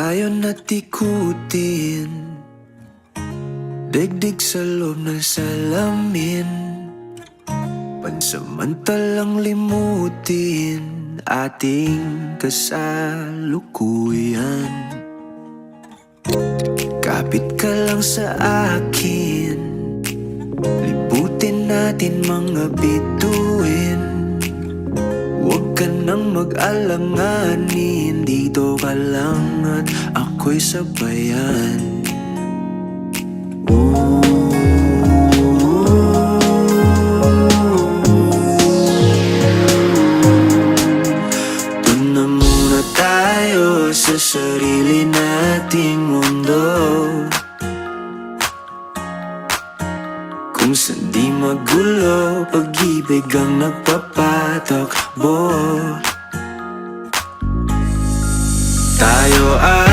tayo natikutin, daigdig sa loob ng salamin. Pansamantalang limutin ating kasalukuyan. Kapit ka lang sa akin, libutin natin mga bituin. Huwag ka nang mag-alanganin, dito ka lang at ako'y sabayan. Doon na muna tayo sa sarili nating mundo, kung saan di magulo, pag-ibig ang nagpapatakbo. Tayo ay